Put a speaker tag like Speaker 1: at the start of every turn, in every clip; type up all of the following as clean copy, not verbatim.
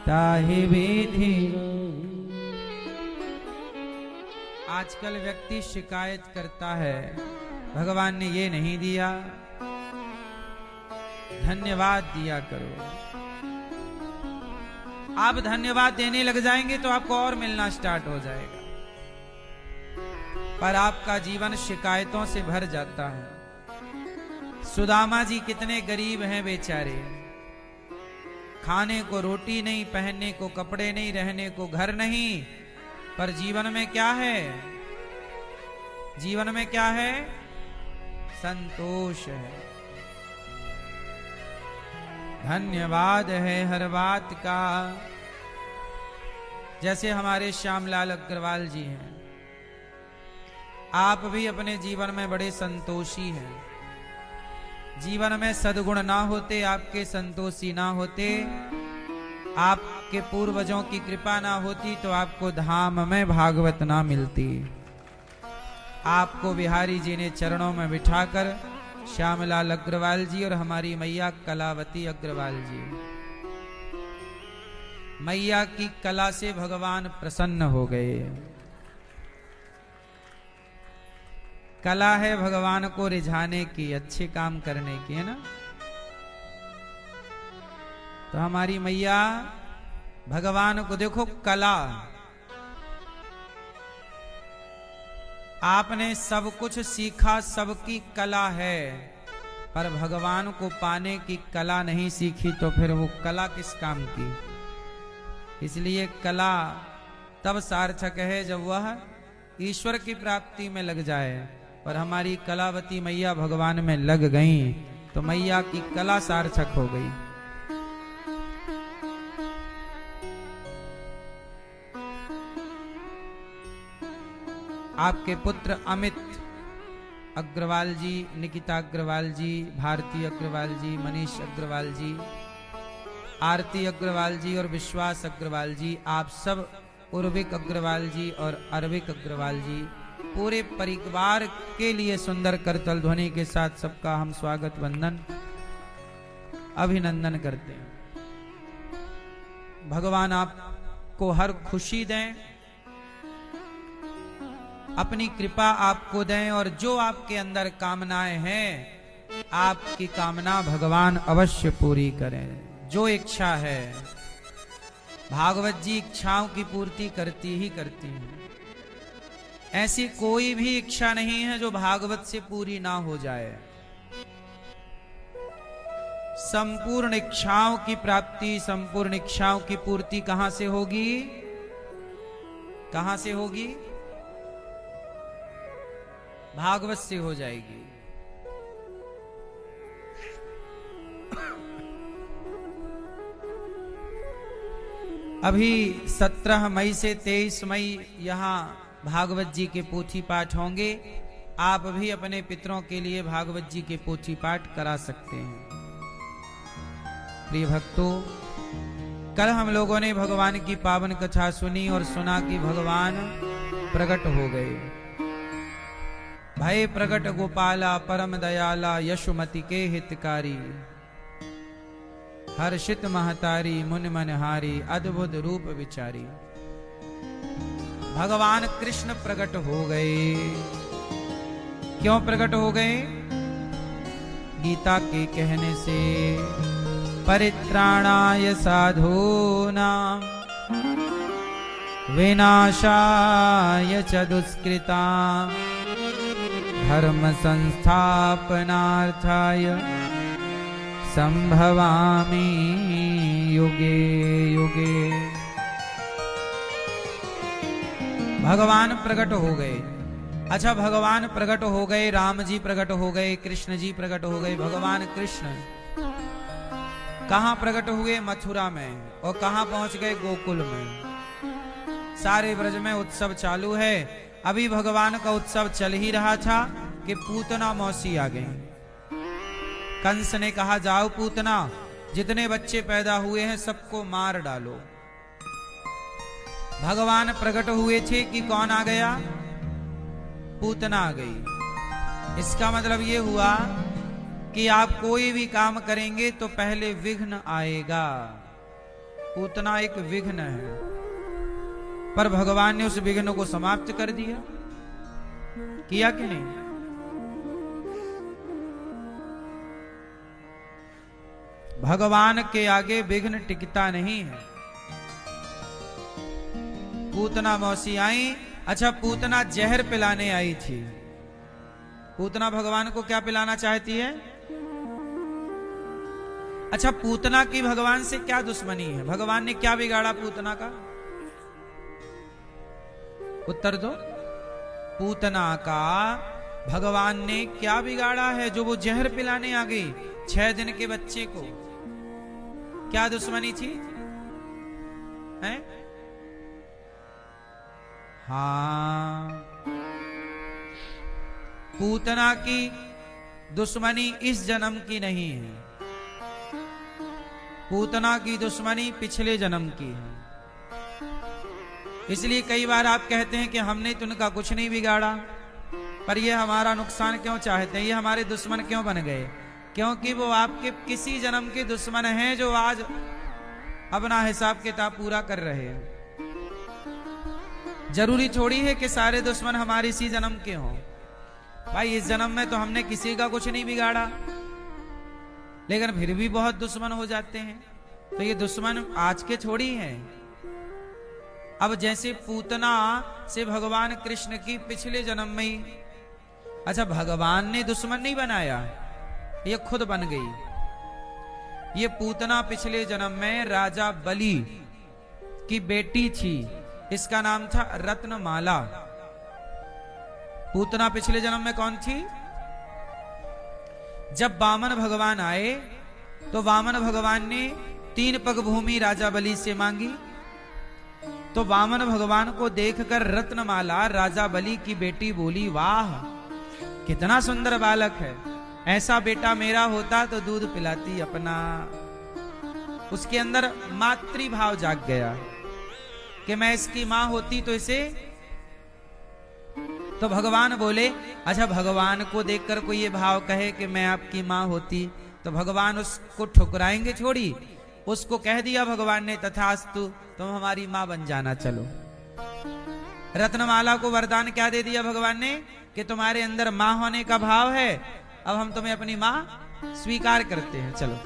Speaker 1: ताहि विधि। आजकल व्यक्ति शिकायत करता है, भगवान ने ये नहीं दिया, धन्यवाद दिया करो। आप धन्यवाद देने लग जाएंगे तो आपको और मिलना स्टार्ट हो जाएगा, पर आपका जीवन शिकायतों से भर जाता है। सुदामा जी कितने गरीब हैं बेचारे, खाने को रोटी नहीं, पहनने को कपड़े नहीं, रहने को घर नहीं, पर जीवन में क्या है? जीवन में क्या है? संतोष है, धन्यवाद है हर बात का। जैसे हमारे श्यामलाल अग्रवाल जी हैं, आप भी अपने जीवन में बड़े संतोषी हैं। जीवन में सद्गुण ना होते, आपके संतोषी ना होते, आपके पूर्वजों की कृपा ना होती तो आपको धाम में भागवत ना मिलती। आपको बिहारी जी ने चरणों में बिठाकर श्यामलाल अग्रवाल जी और हमारी मैया कलावती अग्रवाल जी, मैया की कला से भगवान प्रसन्न हो गए। कला है भगवान को रिझाने की, अच्छे काम करने की, है ना। तो हमारी मैया भगवान को देखो, कला, आपने सब कुछ सीखा, सबकी कला है, पर भगवान को पाने की कला नहीं सीखी तो फिर वो कला किस काम की। इसलिए कला तब सार्थक है जब वह ईश्वर की प्राप्ति में लग जाए, पर हमारी कलावती मैया भगवान में लग गई तो मैया की कला सार्थक हो गई। आपके पुत्र अमित अग्रवाल जी, निकिता अग्रवाल जी, भारती अग्रवाल जी, मनीष अग्रवाल जी, आरती अग्रवाल जी और विश्वास अग्रवाल जी, आप सब, उर्विक अग्रवाल जी और अरविक अग्रवाल जी, पूरे परिवार के लिए सुंदर करतल ध्वनि के साथ सबका हम स्वागत वंदन अभिनंदन करते हैं। भगवान आपको हर खुशी दें, अपनी कृपा आपको दें, और जो आपके अंदर कामनाएं हैं आपकी कामना भगवान अवश्य पूरी करें। जो इच्छा है, भागवत जी इच्छाओं की पूर्ति करती ही करती हैं। ऐसी कोई भी इच्छा नहीं है जो भागवत से पूरी ना हो जाए। संपूर्ण इच्छाओं की प्राप्ति, संपूर्ण इच्छाओं की पूर्ति कहां से होगी? कहां से होगी? भागवत से हो जाएगी। अभी 17 मई से 23 मई यहां भागवत जी के पोथी पाठ होंगे। आप भी अपने पितरों के लिए भागवत जी के पोथी पाठ करा सकते हैं। प्रिय भक्तों, कल हम लोगों ने भगवान की पावन कथा सुनी और सुना कि भगवान प्रकट हो गए। भय प्रकट गोपाला परम दयाला, यशुमति के हितकारी, हर्षित महतारी मुनि मनहारी, अद्भुत रूप विचारी। भगवान कृष्ण प्रकट हो गए। क्यों प्रकट हो गए? गीता के कहने से, परित्राणाय साधूनां विनाशाय च दुष्कृतां धर्म संस्थापनार्थाय संभवामि युगे युगे। भगवान प्रकट हो गए। अच्छा, भगवान प्रकट हो गए, राम जी प्रकट हो गए, कृष्ण जी प्रकट हो गए। भगवान कृष्ण कहां प्रकट हुए? मथुरा में। और कहां पहुंच गए? गोकुल में। सारे ब्रज में उत्सव चालू है। अभी भगवान का उत्सव चल ही रहा था कि पूतना मौसी आ गई। कंस ने कहा, जाओ पूतना, जितने बच्चे पैदा हुए हैं सबको मार डालो। भगवान प्रकट हुए थे कि कौन आ गया? पूतना आ गई। इसका मतलब ये हुआ कि आप कोई भी काम करेंगे तो पहले विघ्न आएगा। पूतना एक विघ्न है, पर भगवान ने उस विघ्न को समाप्त कर दिया, किया कि नहीं? भगवान के आगे विघ्न टिकता नहीं है। पूतना मौसी आई। अच्छा, पूतना जहर पिलाने आई थी। पूतना भगवान को क्या पिलाना चाहती है? अच्छा, पूतना की भगवान से क्या दुश्मनी है? भगवान ने क्या बिगाड़ा पूतना का? उत्तर दो। पूतना का भगवान ने क्या बिगाड़ा है जो वो जहर पिलाने आ गई 6 दिन के बच्चे को? क्या दुश्मनी थी? हैं? हाँ, पूतना की दुश्मनी इस जन्म की नहीं है, पूतना की दुश्मनी पिछले जन्म की है। इसलिए कई बार आप कहते हैं कि हमने तो उनका कुछ नहीं बिगाड़ा, पर ये हमारा नुकसान क्यों चाहते हैं, ये हमारे दुश्मन क्यों बन गए? क्योंकि वो आपके किसी जन्म के दुश्मन हैं जो आज अपना हिसाब किताब पूरा कर रहे हैं। जरूरी थोड़ी है कि सारे दुश्मन हमारे इसी जन्म के हों। भाई, इस जन्म में तो हमने किसी का कुछ नहीं बिगाड़ा, लेकिन फिर भी बहुत दुश्मन हो जाते हैं। तो ये दुश्मन आज के थोड़ी हैं। अब जैसे पूतना से भगवान कृष्ण की पिछले जन्म में ही, अच्छा, भगवान ने दुश्मन नहीं बनाया, ये खुद बन गई। ये पूतना पिछले जन्म में राजा बलि की बेटी थी, इसका नाम था रत्नमाला। पूतना पिछले जन्म में कौन थी? जब वामन भगवान आए तो वामन भगवान ने 3 पग भूमि राजा बलि से मांगी। तो वामन भगवान को देखकर रत्नमाला राजा बलि की बेटी बोली, वाह कितना सुंदर बालक है, ऐसा बेटा मेरा होता तो दूध पिलाती अपना। उसके अंदर मातृभाव जाग गया कि मैं इसकी मां होती तो इसे। तो भगवान बोले, अच्छा, भगवान को देखकर कोई ये भाव कहे कि मैं आपकी मां होती, तो भगवान उसको ठुकराएंगे छोड़ी? उसको कह दिया भगवान ने, तथास्तु, तुम हमारी मां बन जाना, चलो। रत्नमाला को वरदान क्या दे दिया भगवान ने कि तुम्हारे अंदर मां होने का भाव है, अब हम तुम्हें अपनी मां स्वीकार करते हैं, चलो।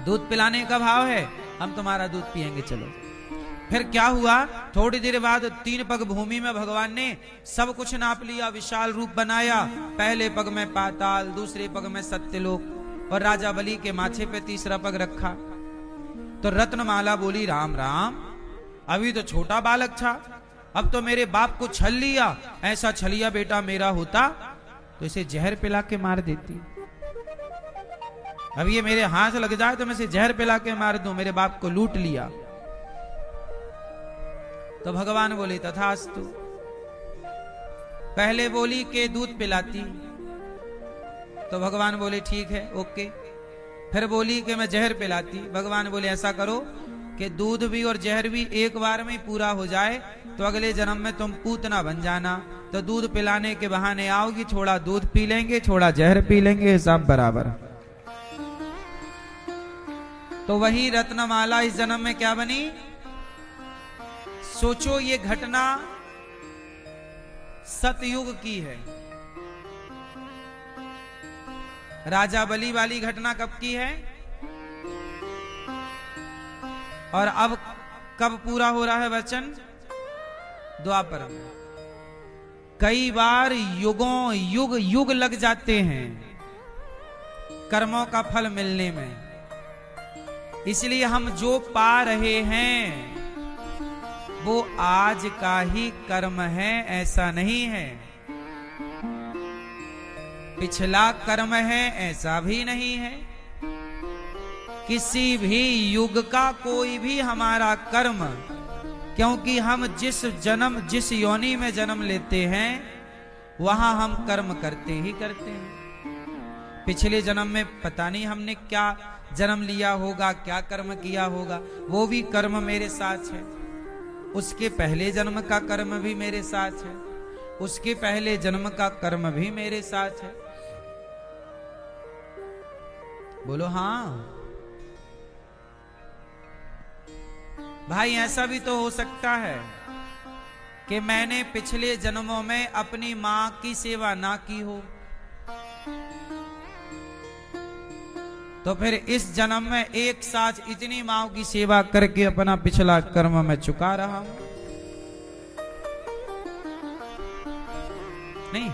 Speaker 1: दूध पिलाने का भाव है, हम तुम्हारा दूध पिएंगे, चलो। फिर क्या हुआ? थोड़ी देर बाद 3 पग भूमि में भगवान ने सब कुछ नाप लिया, विशाल रूप बनाया। पहले पग में पाताल, दूसरे पग में सत्यलोक, और राजा बलि के माथे पे तीसरा पग रखा। तो रत्नमाला बोली, राम राम, अभी तो छोटा बालक था, अब तो मेरे बाप को छल लिया। ऐसा छलिया बेटा मेरा होता तो इसे जहर पिला के मार देती। अब ये मेरे हाथ लग जाए तो मैं इसे जहर पिला के मार दूं, मेरे बाप को लूट लिया। तो भगवान बोले, तथास्तु। पहले बोली कि दूध पिलाती, तो भगवान बोले ठीक है, ओके। फिर बोली कि मैं जहर पिलाती, भगवान बोले ऐसा करो कि दूध भी और जहर भी एक बार में पूरा हो जाए, तो अगले जन्म में तुम पूतना बन जाना। तो दूध पिलाने के बहाने आओगी, थोड़ा दूध पी लेंगे, थोड़ा जहर पी लेंगे, हिसाब बराबर। तो वही रत्नमाला इस जन्म में क्या बनी? सोचो, ये घटना सतयुग की है। राजा बलि वाली घटना कब की है? और अब कब पूरा हो रहा है वचन? द्वापर में। कई बार युगों युग युग लग जाते हैं कर्मों का फल मिलने में। इसलिए हम जो पा रहे हैं वो आज का ही कर्म है, ऐसा नहीं है। पिछला कर्म है, ऐसा भी नहीं है। किसी भी युग का कोई भी हमारा कर्म, क्योंकि हम जिस योनि में जन्म लेते हैं वहां हम कर्म करते ही करते हैं। पिछले जन्म में पता नहीं हमने क्या जन्म लिया होगा, क्या कर्म किया होगा, वो भी कर्म मेरे साथ है। उसके पहले जन्म का कर्म भी मेरे साथ है, उसके पहले जन्म का कर्म भी मेरे साथ है। बोलो हाँ। भाई ऐसा भी तो हो सकता है कि मैंने पिछले जन्मों में अपनी मां की सेवा ना की हो, तो फिर इस जन्म में एक साथ इतनी मां की सेवा करके अपना पिछला कर्म में चुका रहा हूं। नहीं,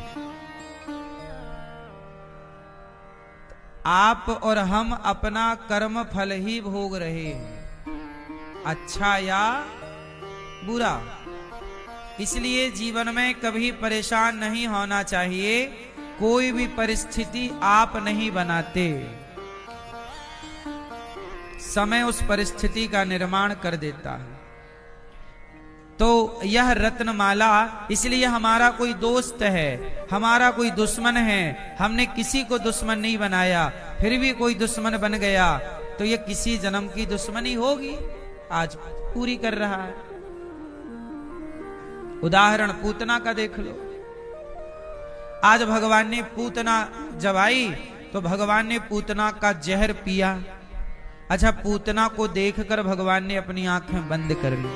Speaker 1: आप और हम अपना कर्म फल ही भोग रहे हैं, अच्छा या बुरा। इसलिए जीवन में कभी परेशान नहीं होना चाहिए। कोई भी परिस्थिति आप नहीं बनाते, समय उस परिस्थिति का निर्माण कर देता है। तो यह रत्नमाला, इसलिए हमारा कोई दोस्त है, हमारा कोई दुश्मन है, हमने किसी को दुश्मन नहीं बनाया, फिर भी कोई दुश्मन बन गया, तो यह किसी जन्म की दुश्मनी होगी, आज पूरी कर रहा है। उदाहरण पूतना का देख लो। आज भगवान ने पूतना जब आई तो भगवान ने पूतना का जहर पिया। अच्छा, पूतना को देखकर भगवान ने अपनी आंखें बंद कर ली।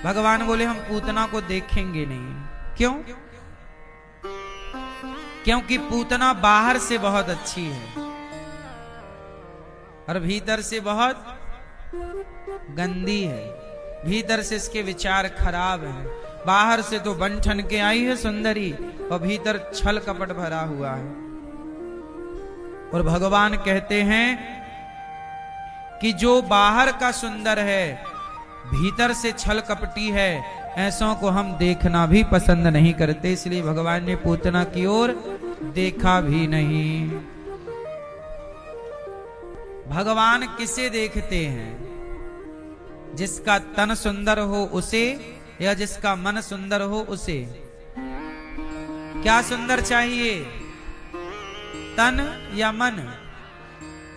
Speaker 1: भगवान बोले हम पूतना को देखेंगे नहीं। क्यों? क्योंकि पूतना बाहर से बहुत अच्छी है और भीतर से बहुत गंदी है। भीतर से इसके विचार खराब हैं। बाहर से तो बन ठन के आई है सुंदरी और भीतर छल कपट भरा हुआ है। और भगवान कहते हैं कि जो बाहर का सुंदर है, भीतर से छल कपटी है, ऐसों को हम देखना भी पसंद नहीं करते। इसलिए भगवान ने पूतना की ओर देखा भी नहीं। भगवान किसे देखते हैं? जिसका तन सुंदर हो उसे, या जिसका मन सुंदर हो उसे। क्या सुंदर चाहिए, तन या मन?